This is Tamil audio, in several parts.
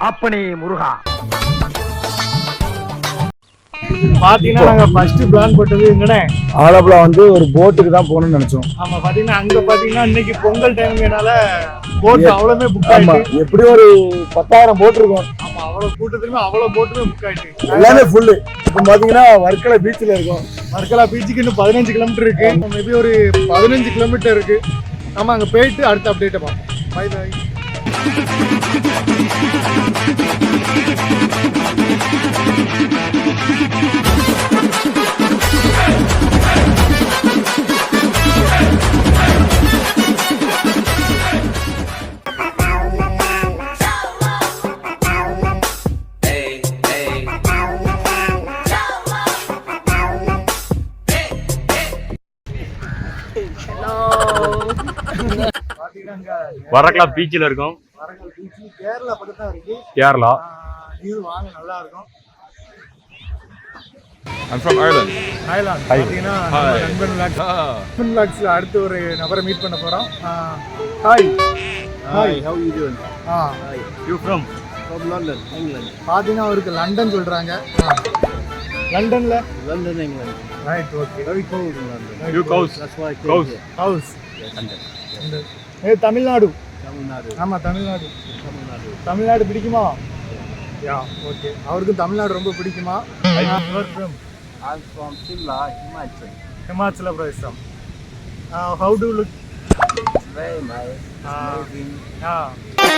அப்பனே முருகா. பாத்தீங்கன்னா நாங்க ஃபர்ஸ்ட் பிளான் போட்டது எங்கனே ஆலப்புழா வந்து ஒரு போட்டுக்கு தான் போகணும்னு நினைச்சோம். ஆமா பாத்தீங்கன்னா அங்க பாத்தீங்கன்னா இன்னைக்கு பொங்கல் டைம்னால போட் அவ்வளவுமே புக் ஆமா, ஆயிட்டு. எப்படி ஒரு 10,000 போட் இருக்கும். ஆமா அவ்வளவு கூட்டத்துலயுமே அவ்வளவு போட்டுமே புக் ஆயிட்டு. எல்லாமே ஃபுல்லு. இப்போ பாத்தீங்கன்னா வர்க்கலா பீச்ல இருக்கும். வர்க்கலா பீச்சுக்கு இன்னும் 15 கிலோமீட்டர் இருக்கு. மேபி ஒரு 15 கிலோமீட்டர் இருக்கு. நம்ம அங்க போயிட்டு அடுத்த அப்டேட்டை பார்ப்போம். By by. வரக்கலா பீச்சில் இருக்கும். வரக்கலா பீச் கேரளா பக்கத்துல தான் இருக்கு. கேரளா. இது வாங்க நல்லா இருக்கும். I'm from Ireland. Ireland. பாத்தீங்கன்னா நண்பன் லாக்ஸ்ல அடுத்து ஒரு நபரை மீட் பண்ண போறோம். Hi. Hi, how you doing? Hi. You from London, England. பாத்தீங்கன்னா அவருக்கு லண்டன் சொல்றாங்க. லண்டன்ல London, England. Right okay. Very cold in London. You coast. That's why I came Coast. here. House. London. Tamil Nadu. Tamil Nadu. ஆமா தமிழ்நாடு. Tamil Nadu. தமிழ்நாடு பிடிக்குமா? Yeah okay. அவருக்கும் தமிழ்நாடு ரொம்ப பிடிக்குமா? I'm from Shimla, Himachal. Himachal Pradesh. How do you look? It's very nice. It's amazing.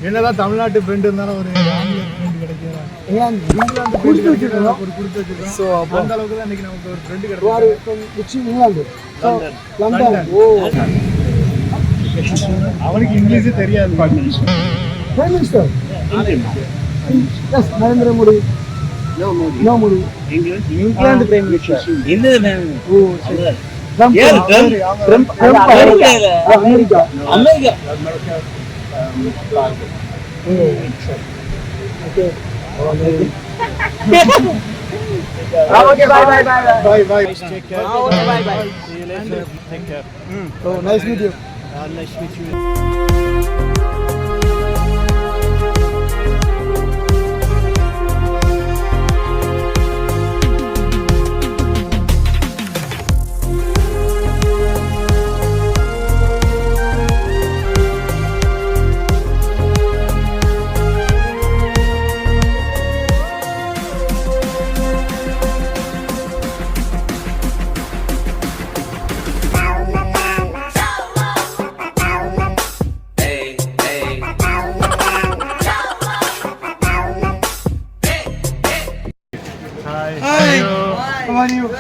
என்னதான் தமிழ்நாட்டு ஃப்ரெண்ட் இருந்தாலும் ஒரு ஆங்கில ஃப்ரெண்ட் கிடைக்கிறான். இங்கிலாந்து ஃப்ரெண்ட் கிடைக்கிறான். ஒரு கொடுத்து வச்சிருக்கோம். சோ அந்த அளவுக்கு தான் இன்னைக்கு நமக்கு ஒரு ஃப்ரெண்ட் கிடைச்சாரு. இங்கிலாந்து. லண்டன். ஓ. அவனுக்கு இங்கிலீஷ் தெரியாது. Prime minister. Yes Narendra Modi. No Modi. England prime minister. இந்த மேம். ஓ சரி. Trump America. Okay. Okay, bye. Take care. Okay, bye. See you later. Take care. So nice meet you. Nice meet you.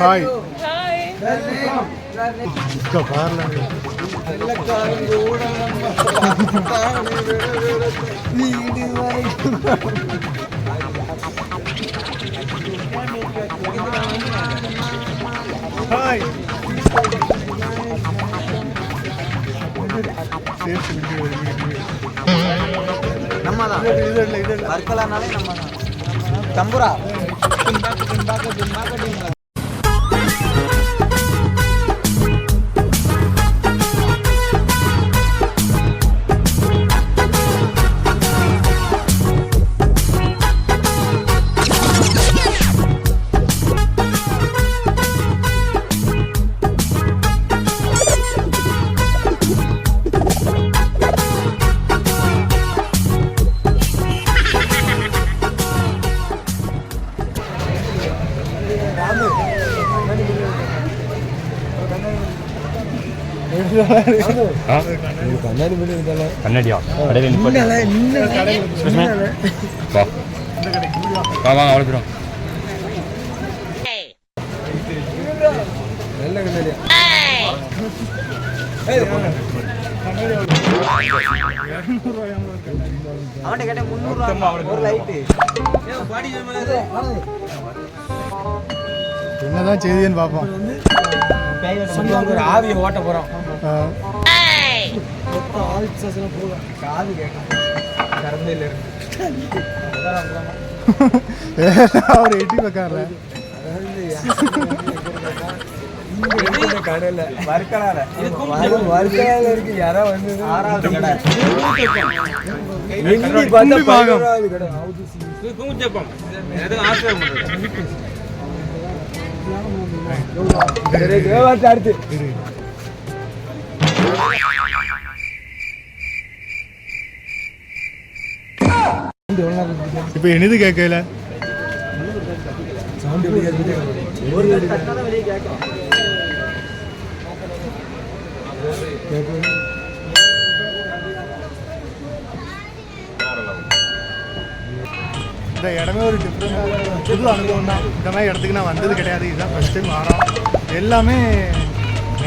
Hi. इसका बाहर लगे Hi. நம்மதான் வர்க்கலானாலே நம்மதான் தம்புரா கண்ணாடியா கடையில் வா வாங்க அவ்வளோ தூரம் அவன்கிட்ட கேட்டேன் 300 ஒரு லைட்டு என்னதான் செய்தின்னு பார்ப்போம். ஒரு ஆவியை ஓட்ட போறோம் காது கேட்கும் கரந்தையில் அவர் எட்டி வைக்கார்ல கடையில் வர்க்கலால இருக்கு யாரோ வந்து 6வது கடை எங்கி பார்த்தா 11வது கடை அடுத்து இப்ப என்னது கேட்கல இந்த இடமே ஒரு டிஃப்ரெண்டாக புது அனுபவம் தான். இந்த மாதிரி இடத்துக்கு நான் வந்தது கிடையாது. இதுதான் ஃபஸ்ட் டைம் வரோம். எல்லாமே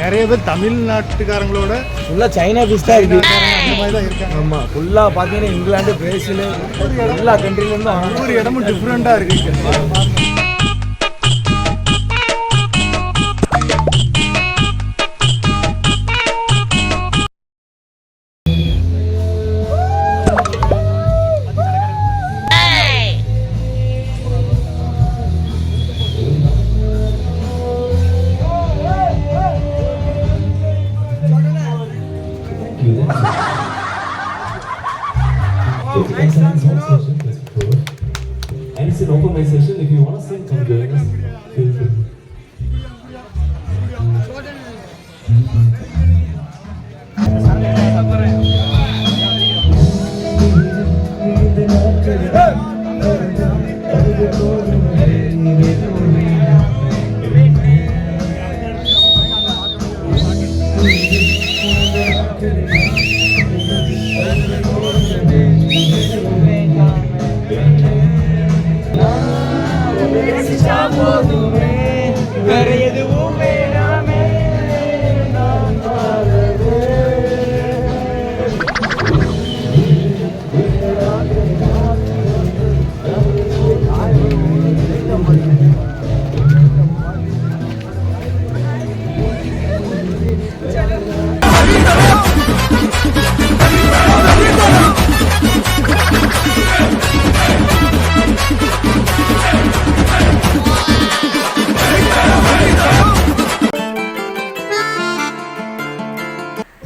நிறைய பேர் தமிழ்நாட்டுக்காரங்களோட ஃபுல்லாக சைனா பீஸ் தான் இருக்குது. அந்த மாதிரி தான் இருக்காங்க. ஆமாம் ஃபுல்லாக பார்த்தீங்கன்னா இங்கிலாந்து பிரேசில் எல்லா கண்ட்ரிலேருந்து ஒவ்வொரு இடமும் டிஃப்ரெண்ட்டாக இருக்குது. And it's an open mic session. If you want to sing, come join us. Feel free.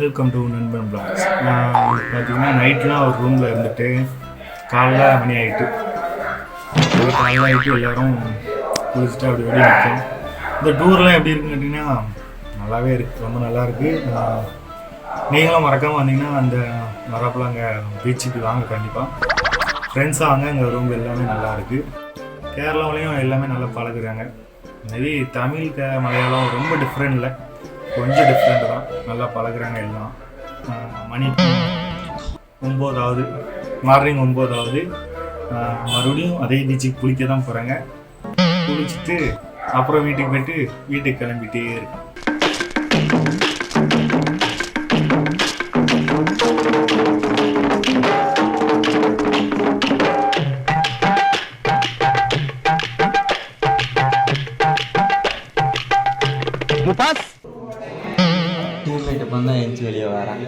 Welcome to நண்பன் பிளாக்ஸ். நான் பார்த்தீங்கன்னா நைட்லாம் ஒரு ரூமில் இருந்துட்டு காலைல மணி ஆகிட்டு எல்லோரும் குளிச்சுட்டு அப்படி வெளியே நிற்கும். இந்த டூர்லாம் எப்படி இருக்குன்னு கேட்டிங்கன்னா நல்லாவே இருக்குது, ரொம்ப நல்லாயிருக்கு. நீங்களும் மறக்காமல் வந்தீங்கன்னா அந்த வரப்பில் அங்கே பீச்சுக்கு வாங்க, கண்டிப்பாக ஃப்ரெண்ட்ஸாக வாங்க. அங்கே ரூம் எல்லாமே நல்லாயிருக்கு. கேரளாவிலையும் எல்லாமே நல்லா பழகுறாங்க. மேபி தமிழ் மலையாளம் ரொம்ப டிஃப்ரெண்ட் இல்லை, கொஞ்சம் டிஃப்ரெண்ட் தான். நல்லா பழகுறாங்க எல்லாம். மணி 9 மார்னிங் 9 மறுபடியும் அதே பீச்சுக்கு குளிக்க தான் போகிறாங்க. குளிச்சுட்டு அப்புறம் வீட்டுக்கு போய்ட்டு வீட்டுக்கு கிளம்பிட்டே இருக்கு. டீம்மேட் பண்ணா எஞ்சி வெளியே வராங்க.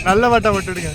நல்ல பாட்டா போட்டுடுங்க.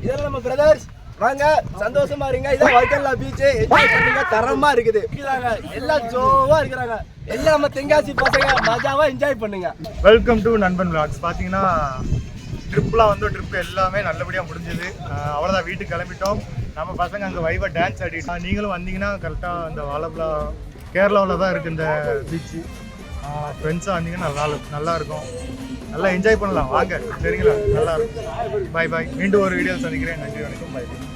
இதெல்லாம் நம்ம பிரதர்ஸ் வாங்க சந்தோஷமா இருங்க. இதான் வைக்கல்லா பீச். என்ஜாய் பண்ணுங்க. தரமா இருக்குது. எல்லாம் ஜோவா இருக்கிறாங்க. எல்லாம் நம்ம தென்காசி பசங்க மஜாவா என்ஜாய் பண்ணுங்க. வெல்கம் டு நண்பன் விளாக்ஸ். பார்த்தீங்கன்னா ட்ரிப்லாம் வந்து ட்ரிப் எல்லாமே நல்லபடியாக முடிஞ்சுது. அவ்வளோதான், வீட்டுக்கு கிளம்பிட்டோம். நம்ம பசங்க அங்கே வைவா டான்ஸ் ஆடிட்டோம். நீங்களும் வந்தீங்கன்னா கரெக்டாக அந்த வாழப்பலா கேரளாவில் தான் இருக்குது இந்த பீச்சு. ஃப்ரெண்ட்ஸாக வந்தீங்கன்னா நல்லா இருக்கும். நல்லா என்ஜாய் பண்ணலாம். வாங்க, சரிங்களா? நல்லா இருக்கும். பாய் பாய். மீண்டும் ஒரு வீடியோ சந்திக்கிறேன். நன்றி, வணக்கம். பாய்.